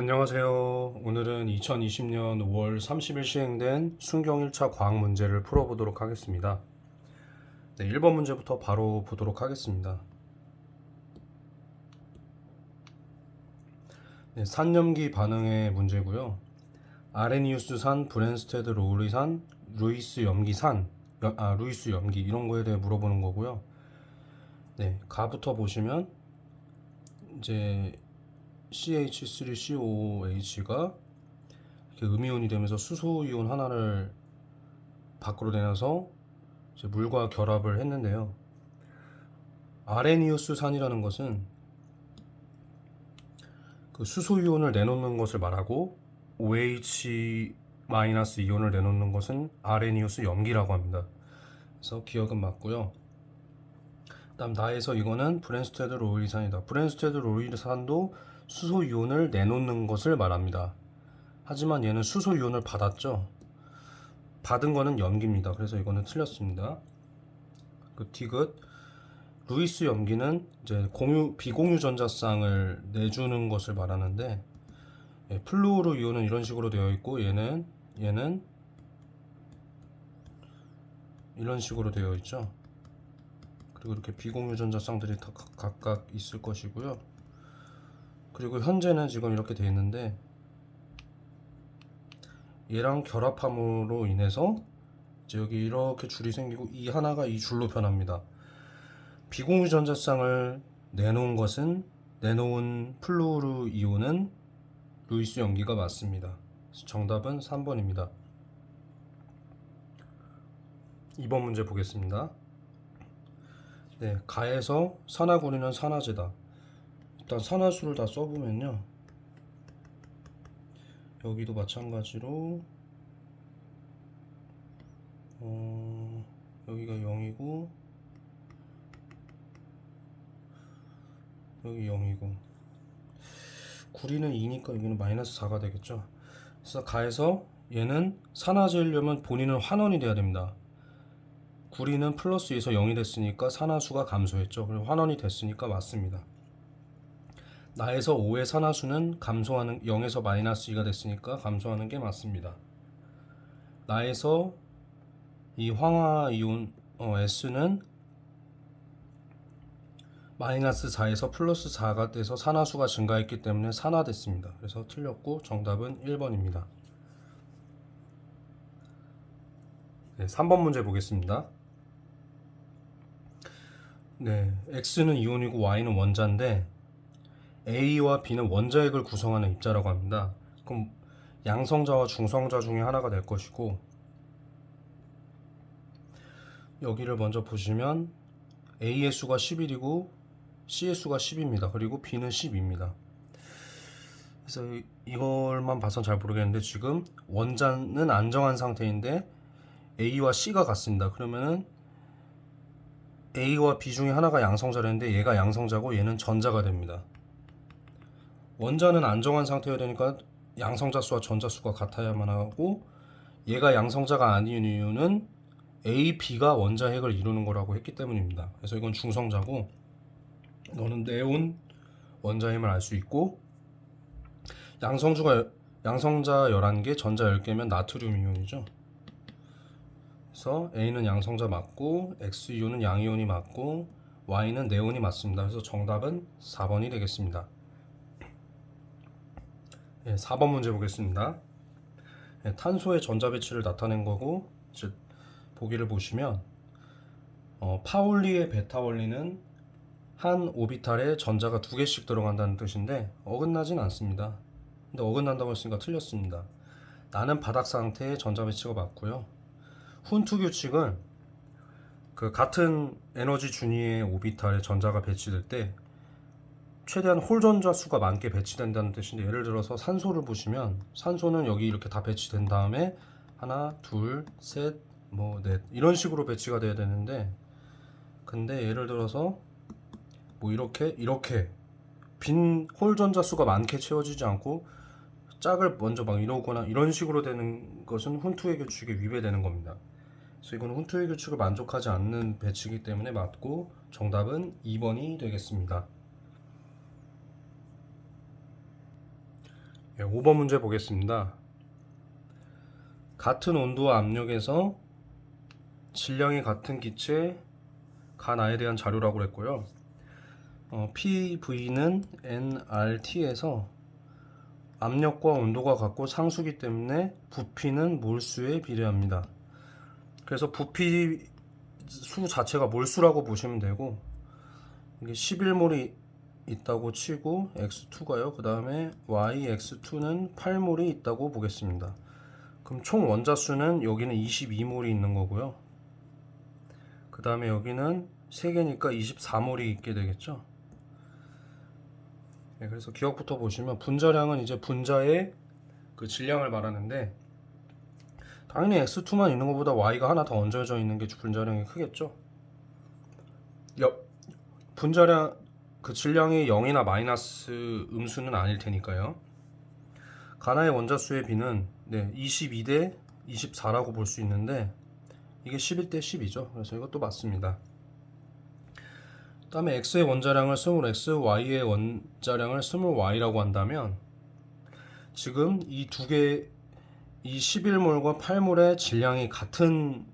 안녕하세요. 오늘은 2020년 5월 30일 시행된 순경 1차 과학 문제를 풀어보도록 하겠습니다. 네, 1번 문제부터 바로 보도록 하겠습니다. 네, 산염기 반응의 문제고요. 아레니우스산, 브랜스테드 로리산, 루이스 염기산, 루이스 염기 이런 거에 대해 물어보는 거고요. 네, 가부터 보시면 이제 CH3COOH가 음이온이 되면서 수소이온 하나를 밖으로 내놔서 이제 물과 결합을 했는데요. 아레니우스산이라는 것은 그 수소이온을 내놓는 것을 말하고 OH- 이온을 내놓는 것은 아레니우스 염기라고 합니다. 그래서 기억은 맞고요. 그다음 나에서 이거는 브랜스테드 로일산이다. 브랜스테드 로일산도 수소이온을 내놓는 것을 말합니다. 하지만 얘는 수소이온을 받았죠. 받은 거는 염기입니다. 그래서 이거는 틀렸습니다. 그 디귿 루이스 염기는 이제 비공유 전자쌍을 내주는 것을 말하는데, 플루오르 이온은 이런 식으로 되어 있고 얘는 이런 식으로 되어 있죠. 그리고 이렇게 비공유 전자쌍들이 다 각각 있을 것이고요. 그리고 현재는 지금 이렇게 되어 있는데 얘랑 결합함으로 인해서 이제 여기 이렇게 줄이 생기고 이 하나가 이 줄로 변합니다. 비공유 전자쌍을 내놓은 플루오르 이온은 루이스 염기가 맞습니다. 정답은 3번입니다. 2번 문제 보겠습니다. 네, 가에서 산화구리는 산화제다. 일단 산화수를 다 써보면요. 여기도 마찬가지로 여기가 0이고 여기 0이고 구리는 2니까 여기는 마이너스 4가 되겠죠. 그래서 가에서 얘는 산화제이려면 본인은 환원이 돼야 됩니다. 구리는 플러스 2에서 0이 됐으니까 산화수가 감소했죠. 그리고 환원이 됐으니까 맞습니다. 나에서 5의 산화수는 감소하는 0에서 마이너스 2가 됐으니까 감소하는 게 맞습니다. 나에서 이 황화이온 S는 마이너스 4에서 플러스 4가 돼서 산화수가 증가했기 때문에 산화됐습니다. 그래서 틀렸고 정답은 1번입니다. 네, 3번 문제 보겠습니다. 네, X는 이온이고 Y는 원자인데 A와 B는 원자핵을 구성하는 입자라고 합니다. 그럼 양성자와 중성자 중에 하나가 될 것이고, 여기를 먼저 보시면 A의 수가 11이고 C의 수가 10입니다. 그리고 B는 10입니다. 그래서 이걸만 봐선 잘 모르겠는데 지금 원자는 안정한 상태인데 A와 C가 같습니다. 그러면은 A와 B 중에 하나가 양성자라는데 얘가 양성자고 얘는 전자가 됩니다. 원자는 안정한 상태여야 되니까 양성자 수와 전자 수가 같아야만 하고, 얘가 양성자가 아닌 이유는 A, B가 원자핵을 이루는 거라고 했기 때문입니다. 그래서 이건 중성자고, 너는 네온 원자임을 알 수 있고, 양성자 11개, 전자 10개면 나트륨 이온이죠. 그래서 A는 양성자 맞고, X이온은 양이온이 맞고, Y는 네온이 맞습니다. 그래서 정답은 4번이 되겠습니다. 네, 4번 문제 보겠습니다. 네, 탄소의 전자 배치를 나타낸 거고, 즉 보기를 보시면 파울리의 베타 원리는 한 오비탈에 전자가 2개씩 들어간다는 뜻인데 어긋나진 않습니다. 근데 어긋난다고 했으니까 틀렸습니다. 나는 바닥 상태의 전자 배치가 맞고요. 훈트 규칙은 그 같은 에너지 준위의 오비탈에 전자가 배치될 때 최대한 홀 전자 수가 많게 배치된다는 뜻인데, 예를 들어서 산소를 보시면 산소는 여기 이렇게 다 배치된 다음에 하나, 둘, 셋, 넷 이런 식으로 배치가 돼야 되는데, 근데 예를 들어서 이렇게 빈 홀 전자 수가 많게 채워지지 않고 짝을 먼저 막 이러거나 이런 식으로 되는 것은 훈트의 규칙에 위배되는 겁니다. 그래서 이거는 훈트의 규칙을 만족하지 않는 배치이기 때문에 맞고 정답은 2번이 되겠습니다. 네, 5번 문제 보겠습니다. 같은 온도와 압력에서 질량이 같은 기체 간아에 대한 자료라고 그랬고요. PV는 nRT에서 압력과 온도가 같고 상수기 때문에 부피는 몰수에 비례합니다. 그래서 부피 수 자체가 몰수라고 보시면 되고, 이게 11몰이 있다고 치고 x2가요. 그 다음에 yx2는 8몰이 있다고 보겠습니다. 그럼 총 원자수는 여기는 22몰이 있는 거고요. 그 다음에 여기는 3개니까 24몰이 있게 되겠죠. 네, 그래서 기억부터 보시면 분자량은 이제 분자의 그 질량을 말하는데, 당연히 x2만 있는 것보다 y가 하나 더 얹어져 있는 게 분자량이 크겠죠. 분자량 그 질량이 0이나 마이너스 음수는 아닐 테니까요. 가나의 원자수의 비는 22대 24라고 볼 수 있는데, 이게 11대 10이죠. 그래서 이것도 맞습니다. 그 다음에 x의 원자량을 20x, y의 원자량을 20y라고 한다면, 지금 이 두 개, 이 11몰과 8몰의 질량이 같은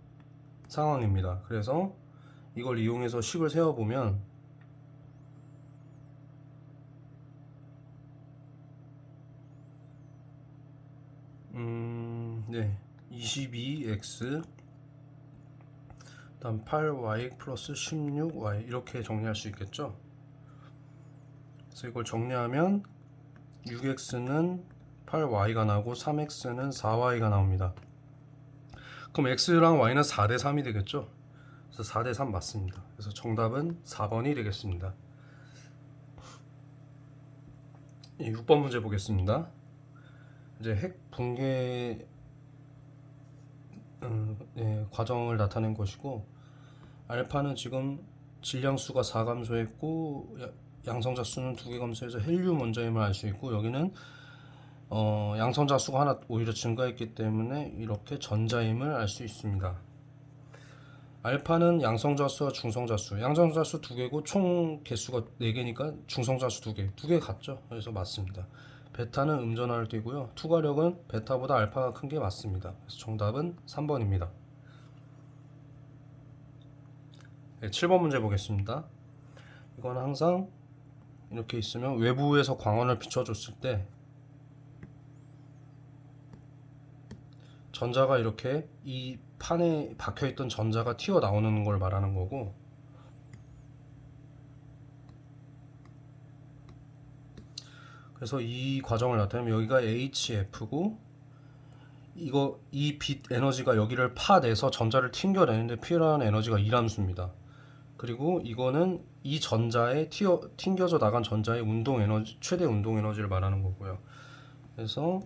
상황입니다. 그래서 이걸 이용해서 식을 세워보면, 22x 다음 8y 플러스 16y 이렇게 정리할 수 있겠죠. 그래서 이걸 정리하면 6x는 8y가 나오고 3x는 4y가 나옵니다. 그럼 x랑 y는 4대 3이 되겠죠. 그래서 4대 3 맞습니다. 그래서 정답은 4번이 되겠습니다. 6번 문제 보겠습니다. 이제 핵 붕괴 과정을 나타낸 것이고, 알파는 지금 질량수가 4 감소했고 양성자 수는 2개 감소해서 헬륨 원자임을 알 수 있고, 여기는 양성자 수가 하나 오히려 증가했기 때문에 이렇게 전자임을 알 수 있습니다. 알파는 양성자 수와 중성자 수, 양성자 수 2개고 총 개수가 4개니까 중성자 수 2개 같죠. 그래서 맞습니다. 베타는 음전하를 띄고요. 투과력은 베타보다 알파가 큰 게 맞습니다. 그래서 정답은 3번입니다. 7번 문제 보겠습니다. 이건 항상 이렇게 있으면 외부에서 광원을 비춰줬을 때 전자가 이렇게 이 판에 박혀있던 전자가 튀어나오는 걸 말하는 거고, 그래서 이 과정을 나타내면 여기가 HF고, 이 빛 에너지가 여기를 파내서 전자를 튕겨내는데 필요한 에너지가 이람수입니다. 그리고 이거는 이 전자에 튕겨져 나간 전자의 운동 에너지, 최대 운동 에너지를 말하는 거고요. 그래서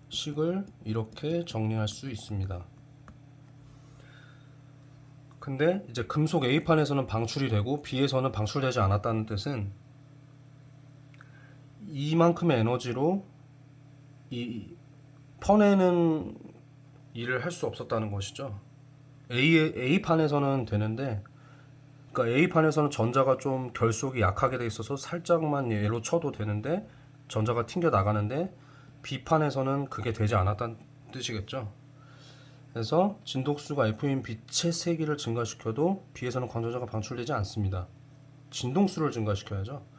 식을 이렇게 정리할 수 있습니다. 근데 이제 금속 A판에서는 방출이 되고 B에서는 방출되지 않았다는 뜻은 이만큼의 에너지로 이 퍼내는 일을 할 수 없었다는 것이죠. A판에서는 되는데, 그러니까 A판에서는 전자가 좀 결속이 약하게 돼 있어서 살짝만 얘로 쳐도 되는데 전자가 튕겨 나가는데, B판에서는 그게 되지 않았다는 뜻이겠죠. 그래서 진동수가 F인 빛의 세기를 증가시켜도 B에서는 광전자가 방출되지 않습니다. 진동수를 증가시켜야죠.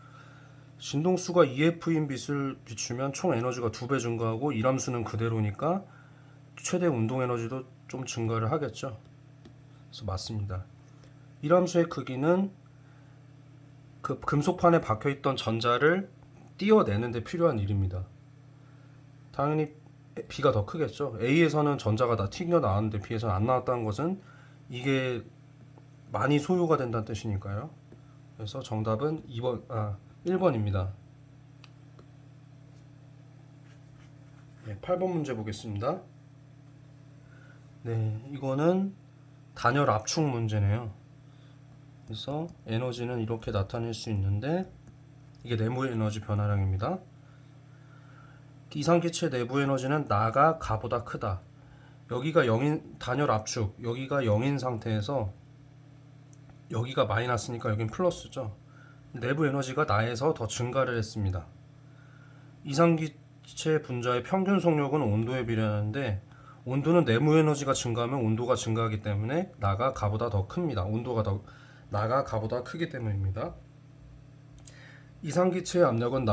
진동수가 EF인 빛을 비추면 총 에너지가 2배 증가하고 이람수는 그대로니까 최대 운동 에너지도 좀 증가를 하겠죠. 그래서 맞습니다. 이람수의 크기는 그 금속판에 박혀있던 전자를 띄어내는 데 필요한 일입니다. 당연히 B가 더 크겠죠. A에서는 전자가 다 튕겨 나왔는데 B에서는 안 나왔다는 것은 이게 많이 소요가 된다는 뜻이니까요. 그래서 정답은 1번입니다. 8번 문제 보겠습니다. 이거는 단열 압축 문제네요. 그래서 에너지는 이렇게 나타낼 수 있는데, 이게 내부 에너지 변화량입니다. 이상기체 내부 에너지는 나가 가보다 크다. 여기가 0인 단열 압축, 여기가 0인 상태에서 여기가 마이너스니까 여긴 플러스죠. 내부 에너지가 나에서 더 증가를 했습니다. 기체 분자의 평균 속력은 온도에 비례하는데 온도는 내무 에너지가 증가하면 온도가 증가하기 때문에 나가 가보다 더 큽니다. 온도가 더 나가 가보다 크기 때문입니다. 이상기체의 압력은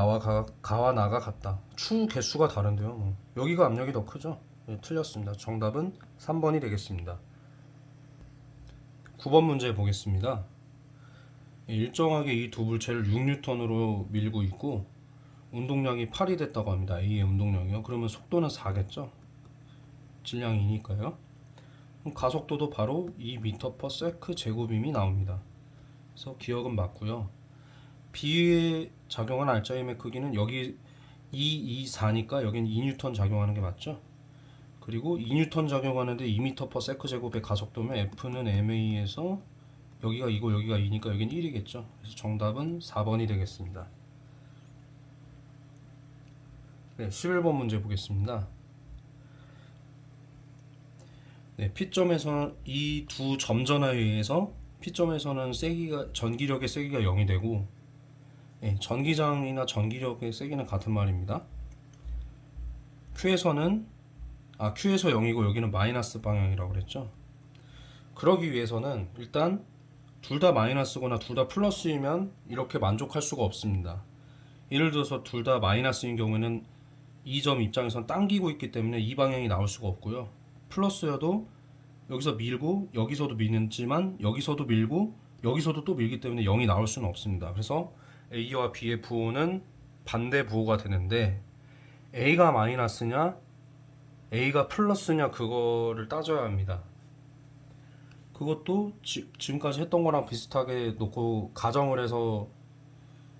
가와 나가 같다. 추 개수가 다른데요. 여기가 압력이 더 크죠? 네, 틀렸습니다. 정답은 3번이 되겠습니다. 9번 문제 보겠습니다. 일정하게 이 두 물체를 6N으로 밀고 있고 운동량이 8이 됐다고 합니다. A의 운동량이요. 그러면 속도는 4겠죠? 질량이 2니까요. 가속도도 바로 2m/s 제곱임이 나옵니다. 그래서 기억은 맞고요. B에 작용한 알짜임의 크기는 여기 2, 4니까 여긴 2N 작용하는 게 맞죠? 그리고 2N 작용하는데 2m/s 제곱의 가속도면 F는 ma에서 여기가 2고 여기가 2니까 여긴 1이겠죠? 그래서 정답은 4번이 되겠습니다. 네, 11번 문제 보겠습니다. 네, P점에서 이 두 점전화에 의해서 P점에서는 전기력의 세기가 0이 되고 네, 전기장이나 전기력의 세기는 같은 말입니다. Q에서 0이고 여기는 마이너스 방향이라고 그랬죠. 그러기 위해서는 일단 둘 다 마이너스거나 둘 다 플러스이면 이렇게 만족할 수가 없습니다. 예를 들어서 둘 다 마이너스인 경우에는 이 점 입장에선 당기고 있기 때문에 이 방향이 나올 수가 없고요. 플러스여도 여기서 밀고 여기서도 미는지만 여기서도 밀고 여기서도 또 밀기 때문에 0이 나올 수는 없습니다. 그래서 A와 B의 부호는 반대 부호가 되는데 A가 마이너스냐 A가 플러스냐 그거를 따져야 합니다. 그것도 지금까지 했던 거랑 비슷하게 놓고 가정을 해서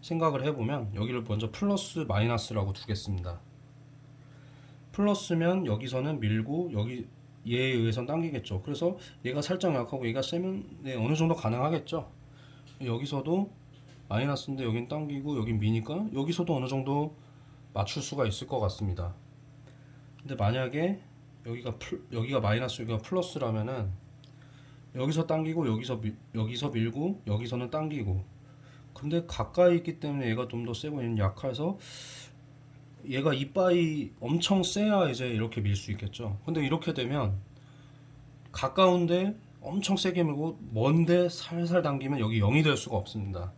생각을 해보면 여기를 먼저 플러스 마이너스라고 두겠습니다. 플러스면 여기서는 밀고 여기 얘에 의해선 당기겠죠. 그래서 얘가 살짝 약하고 얘가 세면 네, 어느 정도 가능하겠죠. 여기서도 마이너스인데 여긴 당기고 여긴 미니까 여기서도 어느 정도 맞출 수가 있을 것 같습니다. 근데 만약에 여기가 마이너스 여기가 플러스라면은 여기서 당기고 여기서 밀고 여기서는 당기고 근데 가까이 있기 때문에 얘가 좀 더 세고 얘는 약해서 얘가 이빠이 엄청 세야 이제 이렇게 밀 수 있겠죠. 근데 이렇게 되면 가까운데 엄청 세게 밀고 먼데 살살 당기면 여기 0이 될 수가 없습니다.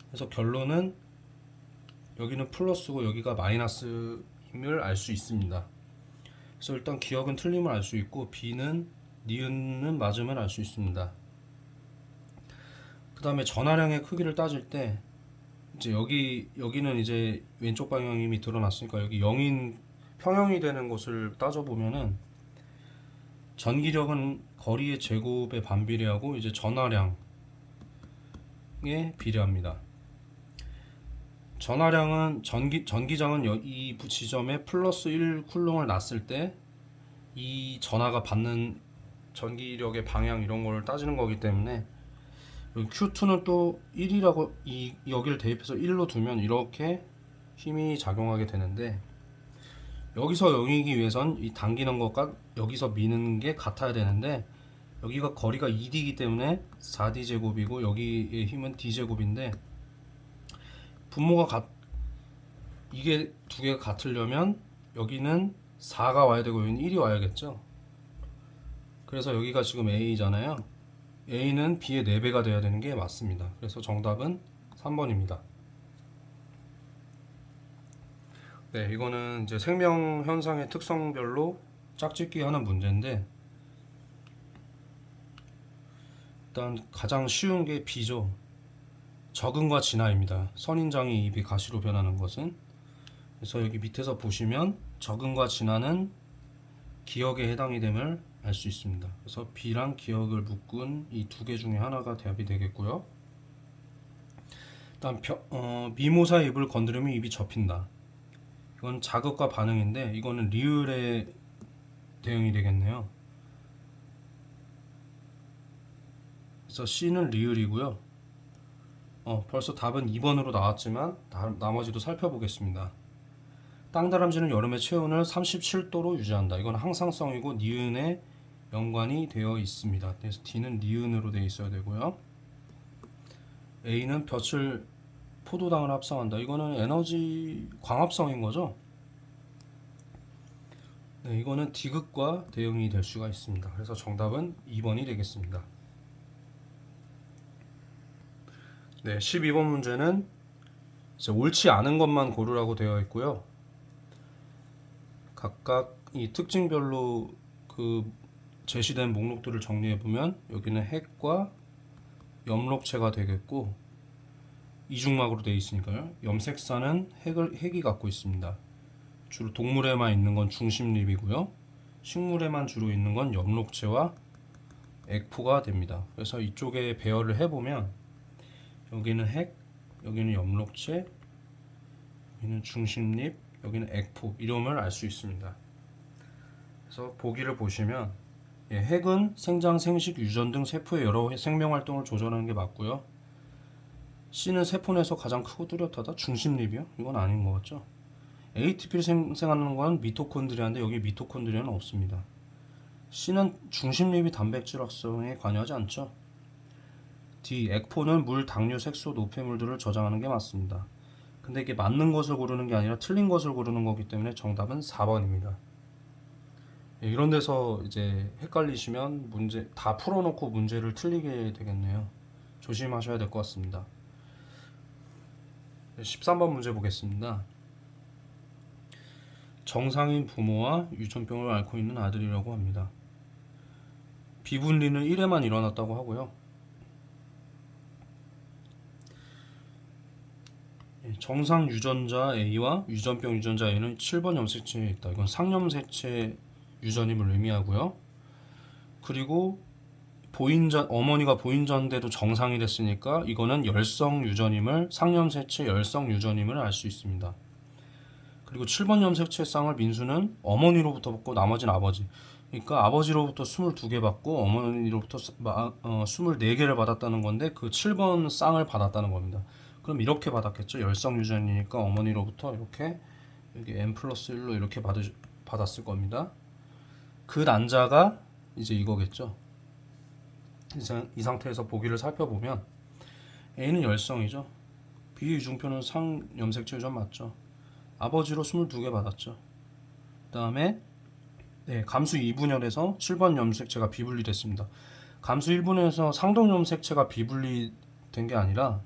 그래서 결론은 여기는 플러스고 여기가 마이너스임을 알 수 있습니다. 그래서 일단 기억은 틀림을 알 수 있고 B는 니은은 맞음을 알 수 있습니다. 그 다음에 전하량의 크기를 따질 때 이제 여기는 이제 왼쪽 방향임이 드러났으니까 여기 0인 평형이 되는 곳을 따져보면은 전기력은 거리의 제곱에 반비례하고 이제 전하량에 비례합니다. 전하량은 전기장은 이 지점에 플러스 1 쿨롱을 놨을 때 이 전하가 받는 전기력의 방향 이런 걸 따지는 거기 때문에 여기 Q2는 또 1이라고 여기를 대입해서 1로 두면 이렇게 힘이 작용하게 되는데 여기서 0이기 위해선 이 당기는 것과 여기서 미는 게 같아야 되는데 여기가 거리가 2D이기 때문에 4D 제곱이고 여기의 힘은 D 제곱인데 분모가 이게 두 개가 같으려면 여기는 4가 와야 되고 여기는 1이 와야겠죠. 그래서 여기가 지금 A잖아요. A는 B의 4배가 돼야 되는 게 맞습니다. 그래서 정답은 3번입니다. 네, 이거는 이제 생명 현상의 특성별로 짝짓기 하는 문제인데 일단 가장 쉬운 게 B죠. 적응과 진화입니다. 선인장의 입이 가시로 변하는 것은. 그래서 여기 밑에서 보시면 적응과 진화는 기억에 해당이 됨을 알 수 있습니다. 그래서 B랑 기억을 묶은 이 두 개 중에 하나가 답이 되겠고요. 일단 미모사의 입을 건드리면 입이 접힌다. 이건 자극과 반응인데 이거는 리을의 대응이 되겠네요. 그래서 C는 리을이고요. 벌써 답은 2번으로 나왔지만 나머지도 살펴보겠습니다. 땅다람쥐는 여름의 체온을 37도로 유지한다. 이건 항상성이고 니은에 연관이 되어 있습니다. 그래서 D는 니은으로 되어 있어야 되고요. A는 볕을 포도당을 합성한다. 이거는 에너지 광합성인 거죠. 네, 이거는 디귿과 대응이 될 수가 있습니다. 그래서 정답은 2번이 되겠습니다. 네, 12번 문제는 이제 옳지 않은 것만 고르라고 되어 있고요. 각각 이 특징별로 그 제시된 목록들을 정리해 보면 여기는 핵과 염록체가 되겠고, 이중막으로 되어 있으니까요. 염색사는 핵이 갖고 있습니다. 주로 동물에만 있는 건 중심립이고요. 식물에만 주로 있는 건 엽록체와 액포가 됩니다. 그래서 이쪽에 배열을 해보면 여기는 핵, 여기는 엽록체, 여기는 중심립, 여기는 액포, 이름을 알 수 있습니다. 그래서 보기를 보시면 핵은 생장, 생식, 유전 등 세포의 여러 생명 활동을 조절하는 게 맞고요. C는 세포 내에서 가장 크고 뚜렷하다. 중심립이요? 이건 아닌 것 같죠? ATP를 생성하는 건 미토콘드리아인데 여기 미토콘드리아는 없습니다. C는 중심립이 단백질 합성에 관여하지 않죠. D. 액포는 물, 당류, 색소, 노폐물들을 저장하는 게 맞습니다. 근데 이게 맞는 것을 고르는 게 아니라 틀린 것을 고르는 거기 때문에 정답은 4번입니다. 이런 데서 이제 헷갈리시면 문제 다 풀어놓고 문제를 틀리게 되겠네요. 조심하셔야 될 것 같습니다. 13번 문제 보겠습니다. 정상인 부모와 유전병을 앓고 있는 아들이라고 합니다. 비분리는 1회만 일어났다고 하고요. 정상 유전자 A와 유전병 유전자 A는 7번 염색체에 있다. 이건 상염색체 유전임을 의미하고요. 그리고 어머니가 보인자인데도 정상이 됐으니까 이거는 열성 유전임을, 상염색체 열성 유전임을 알 수 있습니다. 그리고 7번 염색체 쌍을 민수는 어머니로부터 받고 나머지는 아버지. 그러니까 아버지로부터 22개 받고 어머니로부터 24개를 받았다는 건데 그 7번 쌍을 받았다는 겁니다. 그럼 이렇게 받았겠죠. 열성 유전이니까 어머니로부터 이렇게 여기 n+1로 이렇게 받았을 겁니다. 그 난자가 이제 이거겠죠. 이 상태에서 보기를 살펴보면 A는 열성이죠. B 이중표는 상염색체 유전 맞죠. 아버지로 22개 받았죠. 그 다음에 감수 2분열에서 7번 염색체가 비분리됐습니다. 감수 1분열에서 상동 염색체가 비분리된 게 아니라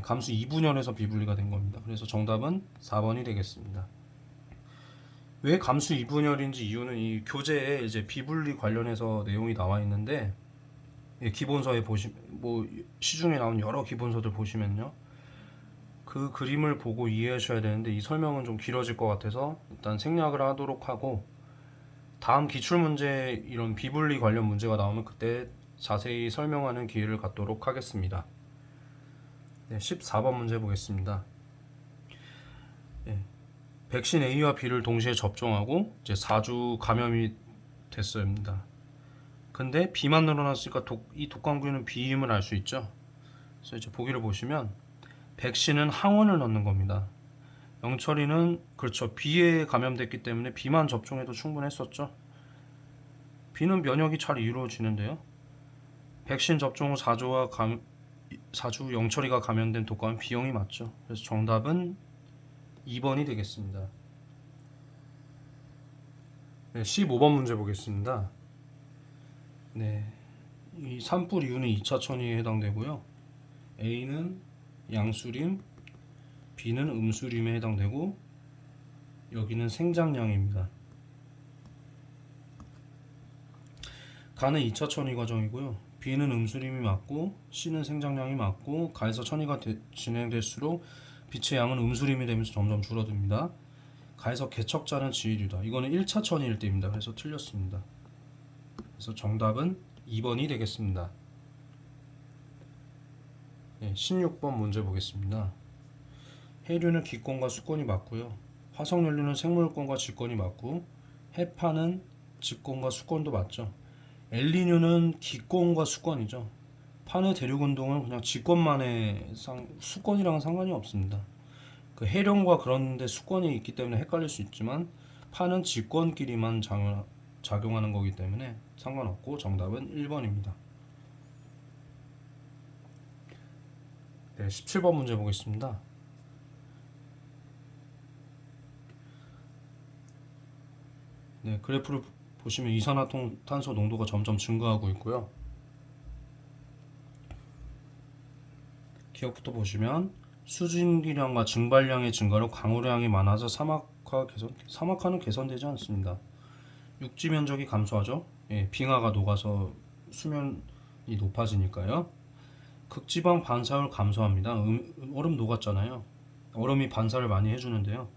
감수 2분열에서 비분리가 된 겁니다. 그래서 정답은 4번이 되겠습니다. 왜 감수 2분열인지 이유는 이 교재에 이제 비분리 관련해서 내용이 나와 있는데 기본서에 시중에 나온 여러 기본서들 보시면요. 그 그림을 보고 이해하셔야 되는데 이 설명은 좀 길어질 것 같아서 일단 생략을 하도록 하고 다음 기출문제 이런 비분리 관련 문제가 나오면 그때 자세히 설명하는 기회를 갖도록 하겠습니다. 14번 문제 보겠습니다. 백신 A와 B를 동시에 접종하고 이제 4주 감염이 됐습니다. 근데 B만 늘어났으니까 이 독감균은 B임을 알 수 있죠. 그래서 이제 보기를 보시면 백신은 항원을 넣는 겁니다. 영철이는 그렇죠. B에 감염됐기 때문에 B만 접종해도 충분했었죠. B는 면역이 잘 이루어지는데요. 백신 접종 후 4주 영철이가 감염된 독감은 B형이 맞죠. 그래서 정답은 2번이 되겠습니다. 15번 문제 보겠습니다. 이 산불 이유는 2차 천위에 해당되고요. A는 양수림, B는 음수림에 해당되고 여기는 생장량입니다. 가는 2차 천위 과정이고요. B는 음수림이 맞고 C는 생장량이 맞고 가에서 천위가 진행될수록 빛의 양은 음수림이 되면서 점점 줄어듭니다. 가에서 개척자는 지일이다. 이거는 1차 천위일 때입니다. 그래서 틀렸습니다. 그래서 정답은 2번이 되겠습니다. 16번 문제 보겠습니다. 해류는 기권과 수권이 맞고요. 화석연료는 생물권과 직권이 맞고 해파는 직권과 수권도 맞죠. 엘니뇨는 기권과 수권이죠. 판의 대륙운동은 그냥 직권만의 수권이랑은 상관이 없습니다. 그 해령과 그런데 수권이 있기 때문에 헷갈릴 수 있지만 판은 직권끼리만 작용하는 거기 때문에 상관없고 정답은 1번입니다. 17번 문제 보겠습니다. 네, 그래프를 보시면 이산화탄소 농도가 점점 증가하고 있고요. 기억부터 보시면 수증기량과 증발량의 증가로 강우량이 많아져 사막화는 개선되지 않습니다. 육지 면적이 감소하죠. 예, 빙하가 녹아서 수면이 높아지니까요. 극지방 반사율 감소합니다. 얼음 녹았잖아요. 얼음이 반사를 많이 해주는데요.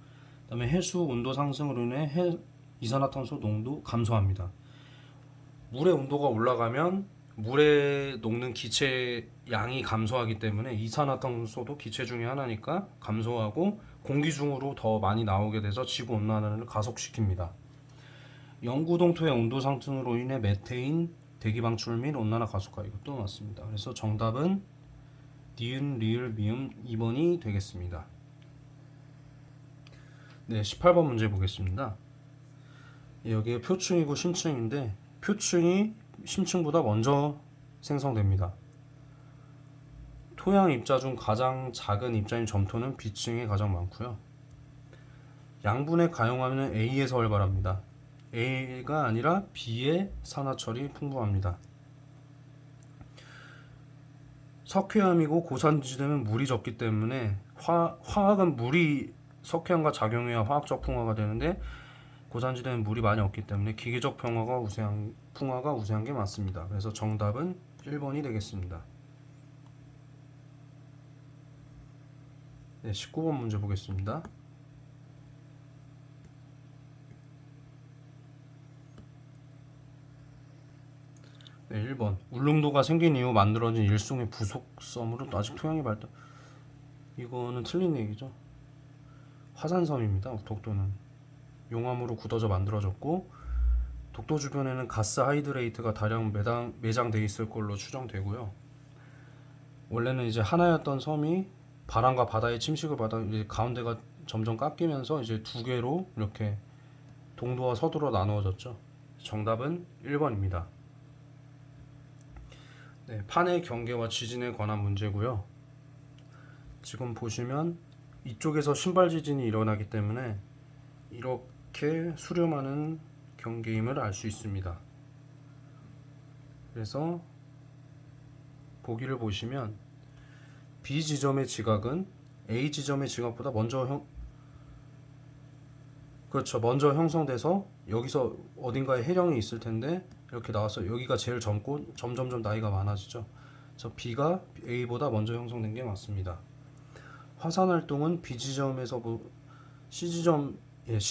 그다음에 해수 온도 상승으로 인해 이산화탄소 농도 감소합니다. 물의 온도가 올라가면 물에 녹는 기체 양이 감소하기 때문에 이산화탄소도 기체 중에 하나니까 감소하고 공기 중으로 더 많이 나오게 돼서 지구 온난화를 가속시킵니다. 영구 동토의 온도 상승으로 인해 메테인 대기 방출 및 온난화 가속화, 이것도 맞습니다. 그래서 정답은 니은, 리을, 미음 2번이 되겠습니다. 네, 18번 문제 보겠습니다. 여기에 표층이고 심층인데 표층이 심층보다 먼저 생성됩니다. 토양 입자 중 가장 작은 입자인 점토는 B층에 가장 많고요. 양분의 가용화는 A에서 활발합니다. A가 아니라 B의 산화철이 풍부합니다. 석회암이고 고산지대는 물이 적기 때문에 화학은 물이 석회암과 작용해야 화학적 풍화가 되는데 고산지대는 물이 많이 없기 때문에 기계적 풍화가 우세한 게 맞습니다. 그래서 정답은 1번이 되겠습니다. 네, 19번 문제 보겠습니다. 네, 1번. 울릉도가 생긴 이후 만들어진 일송의 부속섬으로 아직 토양이 발달. 이거는 틀린 얘기죠. 화산섬입니다. 독도는 용암으로 굳어져 만들어졌고 독도 주변에는 가스 하이드레이트가 다량 매장돼 있을 걸로 추정되고요. 원래는 이제 하나였던 섬이 바람과 바다의 침식을 받아 이제 가운데가 점점 깎이면서 이제 두 개로 이렇게 동도와 서도로 나누어졌죠. 정답은 1번입니다. 네, 판의 경계와 지진에 관한 문제고요. 지금 보시면 이쪽에서 신발 지진이 일어나기 때문에 이렇게 수렴하는 경계임을 알 수 있습니다. 그래서 보기를 보시면 B 지점의 지각은 A 지점의 지각보다 먼저 먼저 형성돼서 여기서 어딘가에 해령이 있을 텐데 이렇게 나와서 여기가 제일 젊고 점점점 나이가 많아지죠. 그래서 B가 A보다 먼저 형성된 게 맞습니다. 화산 활동은 B 지점에서 C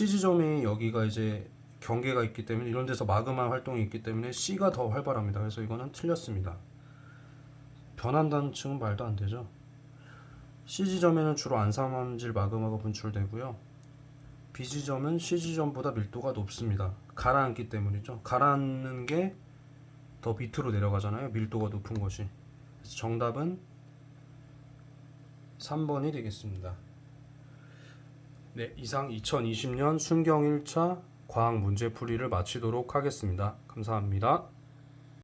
지점이 여기가 이제 경계가 있기 때문에 이런 데서 마그마 활동이 있기 때문에 C가 더 활발합니다. 그래서 이거는 틀렸습니다. 변환단층은 말도 안 되죠. C 지점에는 주로 안산화질 마그마가 분출되고요. B 지점은 C 지점보다 밀도가 높습니다. 가라앉기 때문이죠. 가라앉는 게 더 밑으로 내려가잖아요. 밀도가 높은 것이. 그래서 정답은 3번이 되겠습니다. 네, 이상 2020년 순경 1차 과학 문제풀이를 마치도록 하겠습니다. 감사합니다.